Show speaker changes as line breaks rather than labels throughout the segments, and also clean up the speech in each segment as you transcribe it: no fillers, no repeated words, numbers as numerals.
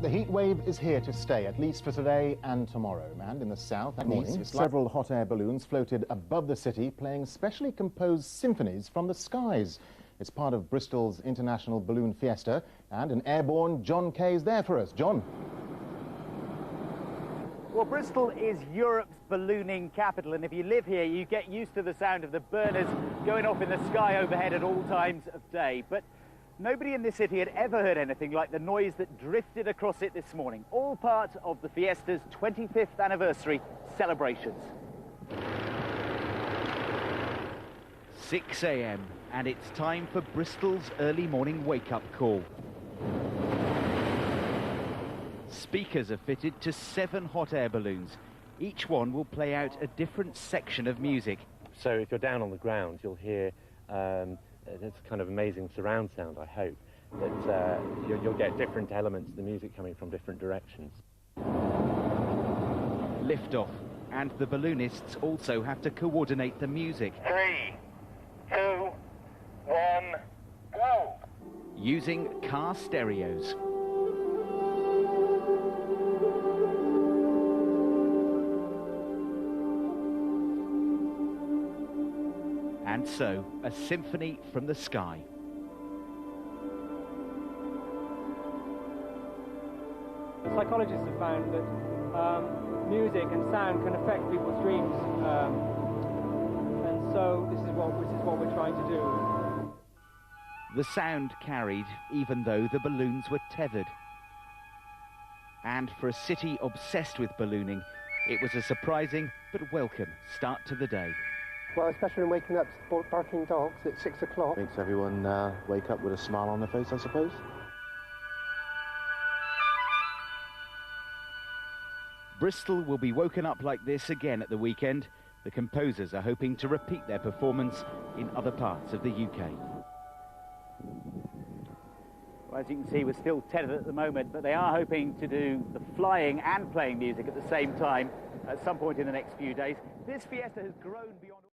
The heat wave is here to stay, at least for today and tomorrow. And in the south and morning, several hot air balloons floated above the city, playing specially composed symphonies from the skies. It's part of Bristol's International Balloon Fiesta, and an airborne John Kay is there for us. John.
Well, Bristol is Europe's ballooning capital, and if you live here, you get used to the sound of the burners going off in the sky overhead at all times of day. But nobody in this city had ever heard anything like the noise that drifted across it this morning, all part of the Fiesta's 25th anniversary celebrations.
6 a.m. and it's time for Bristol's early morning wake-up call. Speakers are fitted to 7 hot air balloons. Each one will play out a different section of music.
So if you're down on the ground, you'll hear this kind of amazing surround sound, I hope, that you'll get different elements of the music coming from different directions.
Liftoff, and the balloonists also have to coordinate the music.
3, 2, 1, go!
Using car stereos. And so, a symphony from the sky.
Psychologists have found that music and sound can affect people's dreams, and so this is what we're trying to do.
The sound carried even though the balloons were tethered. And for a city obsessed with ballooning, it was a surprising but welcome start to the day.
Well, especially when waking up to barking dogs at 6 o'clock.
Makes everyone wake up with a smile on their face, I suppose.
Bristol will be woken up like this again at the weekend. The composers are hoping to repeat their performance in other parts of the UK.
Well, as you can see, we're still tethered at the moment, but they are hoping to do the flying and playing music at the same time at some point in the next few days. This fiesta has grown beyond...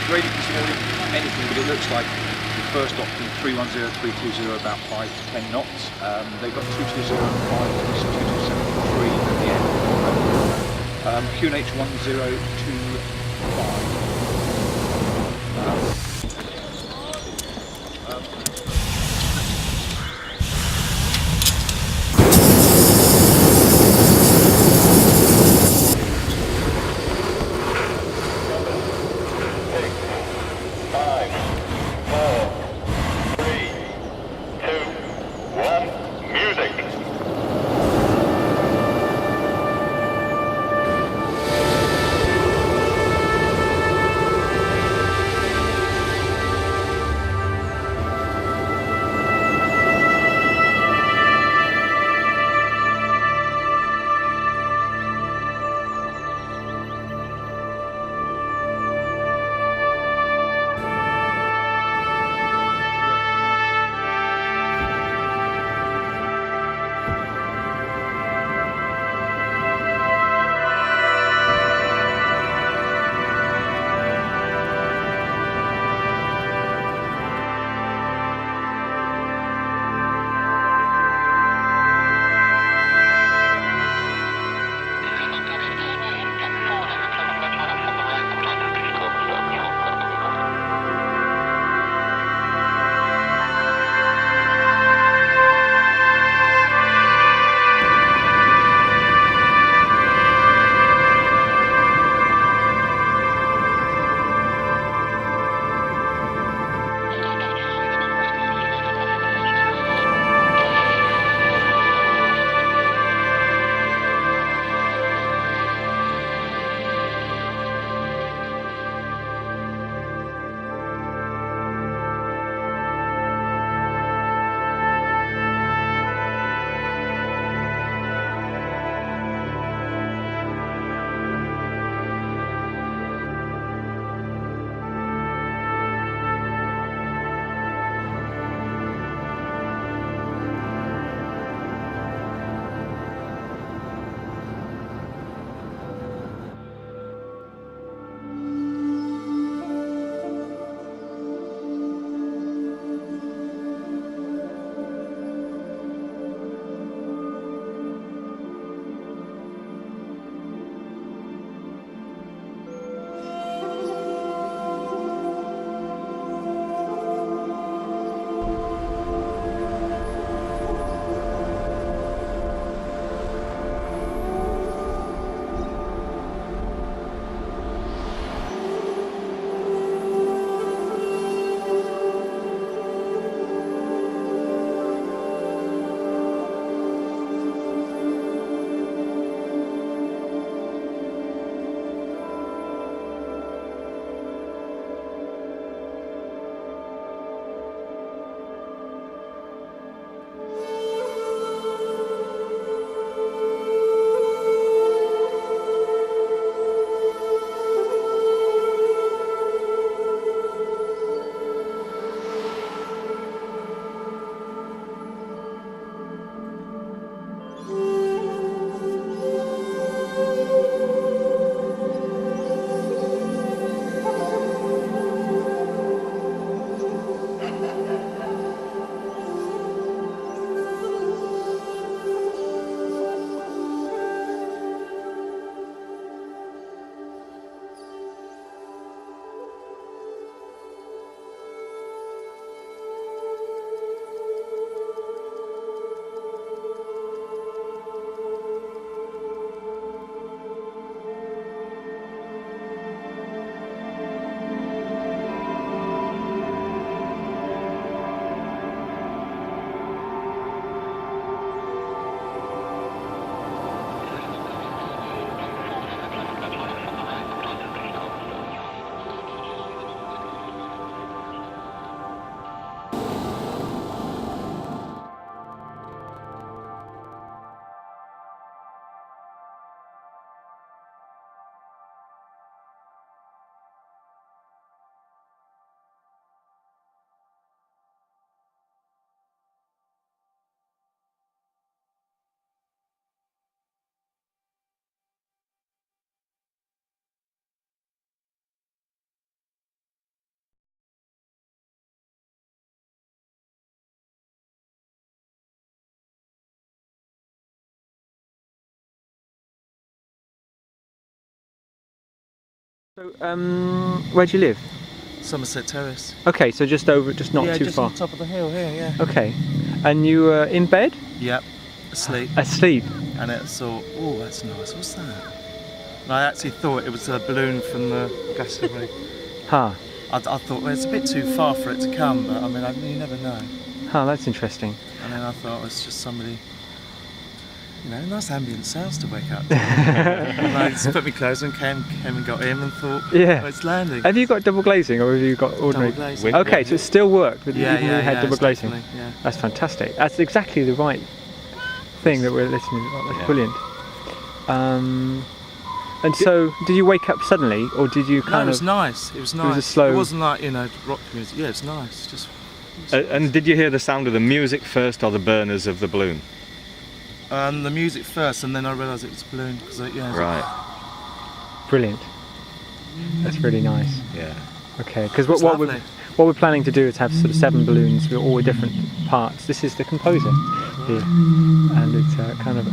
Graded this morning, anything, but it looks like the first option 310, 320 about 5 to 10 knots. They've got 220 and 5, 2275 at the end. QNH 1025.
So, where do you live?
Somerset Terrace.
Okay, so just not too far.
Yeah, just on top of the hill here, yeah.
Okay, and you were in bed?
Yep, asleep.
Asleep?
And it thought, oh, that's nice, what's that? And I actually thought it was a balloon from the Glastonbury.
Huh.
I thought, well, it's a bit too far for it to come, but I mean, you never know.
Huh, that's interesting.
And then I thought it was just somebody, you know, nice ambient sounds to wake up to. And I just put my clothes on, came and got in and thought,
yeah,
oh, it's landing.
Have you got double glazing or have you got ordinary?
Double glazing.
Okay, so it still worked with
yeah,
even when you had double glazing.
Yeah.
That's fantastic. That's exactly the right thing that we're listening to. That's brilliant. And so, did you wake up suddenly, or did you kind of?
No, it was nice. It was nice.
It was a slow.
It wasn't like, you know, rock music. Yeah, it's nice. Just.
And did you hear the sound of the music first, or the burners of the balloon?
The music first, and then I realised it was a balloon. Yeah.
Right.
Brilliant. That's really nice.
Yeah.
Okay, because what we're planning to do is have sort of 7 balloons with all the different parts. This is the composer here, and it's kind of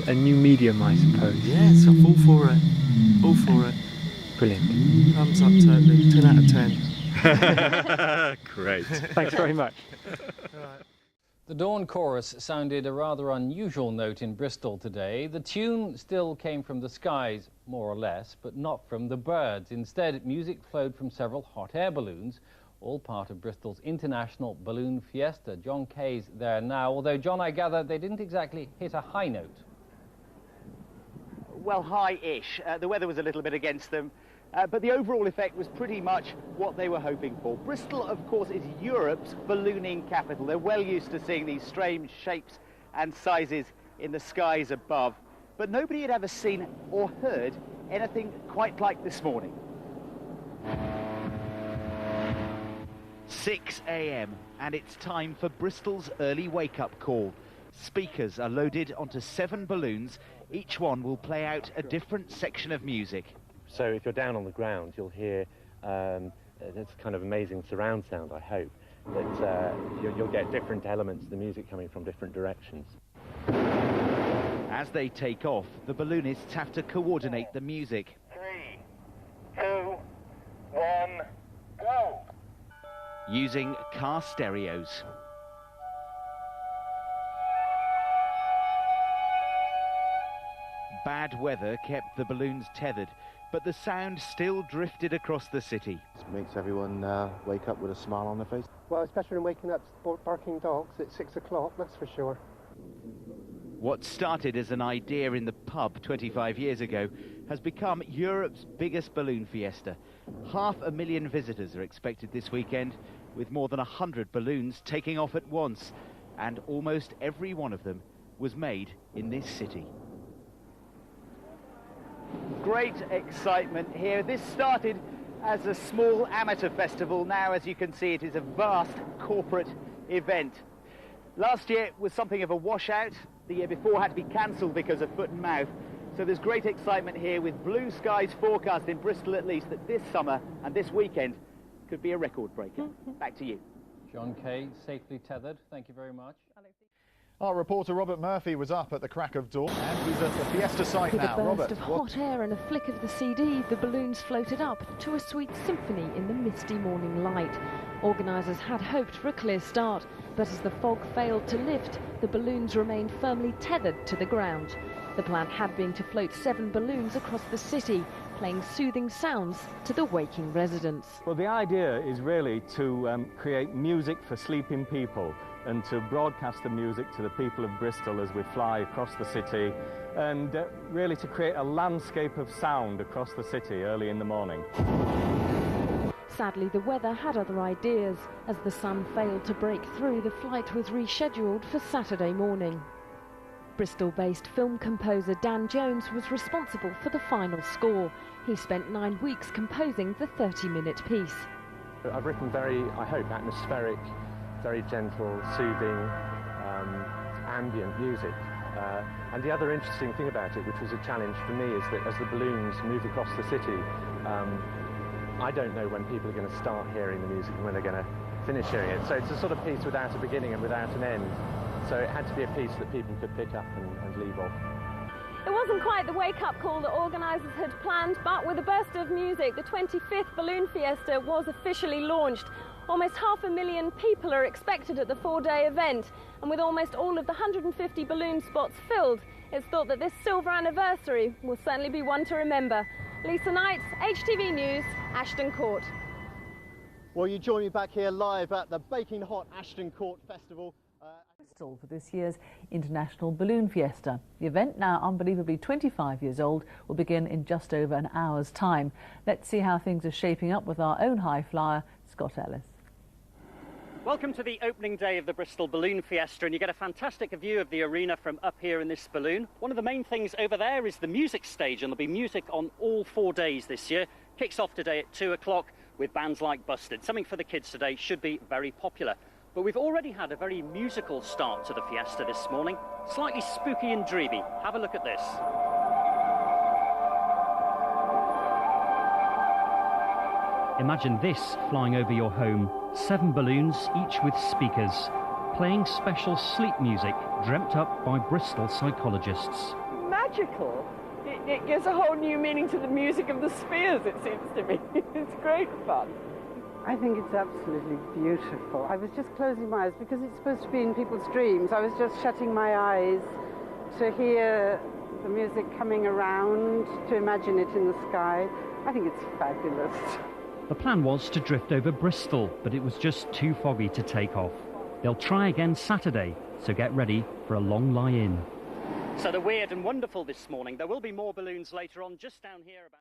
a new medium, I suppose.
Yeah, so I'm all for it. All for it.
Brilliant.
Thumbs up, totally. 10 out of 10.
Great.
Thanks very much.
The Dawn Chorus sounded a rather unusual note in Bristol today. The tune still came from the skies, more or less, but not from the birds. Instead, music flowed from several hot air balloons, all part of Bristol's International Balloon Fiesta. John Kay's there now, although, John, I gather they didn't exactly hit a high note.
Well, high-ish. The weather was a little bit against them. But the overall effect was pretty much what they were hoping for. Bristol, of course, is Europe's ballooning capital. They're well used to seeing these strange shapes and sizes in the skies above. But nobody had ever seen or heard anything quite like this morning.
6 a.m. and it's time for Bristol's early wake-up call. Speakers are loaded onto 7 balloons. Each one will play out a different section of music.
So if you're down on the ground, you'll hear this kind of amazing surround sound, I hope, that you'll get different elements of the music coming from different directions.
As they take off, the balloonists have to coordinate the music.
3, 2, 1, go!
Using car stereos. Bad weather kept the balloons tethered, but the sound still drifted across the city.
It makes everyone wake up with a smile on their face.
Well, it's better than waking up barking dogs at 6 o'clock, that's for sure.
What started as an idea in the pub 25 years ago has become Europe's biggest balloon fiesta. 500,000 visitors are expected this weekend, with more than 100 balloons taking off at once, and almost every one of them was made in this city.
Great excitement here. This started as a small amateur festival. Now, as you can see, it is a vast corporate event. Last year was something of a washout. The year before had to be cancelled because of foot and mouth. So there's great excitement here, with blue skies forecast in Bristol at least, that this summer and this weekend could be a record breaker. Back to you.
John Kay, safely tethered. Thank you very much.
Our reporter Robert Murphy was up at the crack of dawn, and he's at the Fiesta site
With
now.
a burst
Robert,
of hot air and a flick of the CD, the balloons floated up to a sweet symphony in the misty morning light. Organisers had hoped for a clear start, but as the fog failed to lift, the balloons remained firmly tethered to the ground. The plan had been to float 7 balloons across the city, playing soothing sounds to the waking residents.
Well, the idea is really to create music for sleeping people, and to broadcast the music to the people of Bristol as we fly across the city, and really to create a landscape of sound across the city early in the morning.
Sadly, the weather had other ideas. As the sun failed to break through, the flight was rescheduled for Saturday morning. Bristol-based film composer Dan Jones was responsible for the final score. He spent 9 weeks composing the 30-minute piece.
I've written very, I hope, atmospheric, very gentle, soothing, ambient music. And the other interesting thing about it, which was a challenge for me, is that as the balloons move across the city, I don't know when people are going to start hearing the music and when they're going to finish hearing it. So it's a sort of piece without a beginning and without an end. So it had to be a piece that people could pick up and leave off.
It wasn't quite the wake-up call that organisers had planned, but with a burst of music, the 25th Balloon Fiesta was officially launched. Almost 500,000 people are expected at the four-day event, and with almost all of the 150 balloon spots filled, it's thought that this silver anniversary will certainly be one to remember. Lisa Knight, HTV News, Ashton Court.
Well, you join me back here live at the Baking Hot Ashton Court Festival.
Bristol for this year's International Balloon Fiesta. The event, now unbelievably 25 years old, will begin in just over an hour's time. Let's see how things are shaping up with our own high flyer, Scott Ellis.
Welcome to the opening day of the Bristol Balloon Fiesta, and you get a fantastic view of the arena from up here in this balloon. One of the main things over there is the music stage, and there'll be music on all 4 days this year. Kicks off today at 2 o'clock with bands like Busted. Something for the kids today, should be very popular. But we've already had a very musical start to the fiesta this morning. Slightly spooky and dreamy. Have a look at this.
Imagine this flying over your home. 7 balloons, each with speakers, playing special sleep music dreamt up by Bristol psychologists.
Magical. It gives a whole new meaning to the music of the spheres, it seems to me. It's great fun.
I think it's absolutely beautiful. I was just closing my eyes because it's supposed to be in people's dreams. I was just shutting my eyes to hear the music coming around, to imagine it in the sky. I think it's fabulous.
The plan was to drift over Bristol, but it was just too foggy to take off. They'll try again Saturday, so get ready for a long lie-in.
So the weird and wonderful this morning. There will be more balloons later on, just down here about...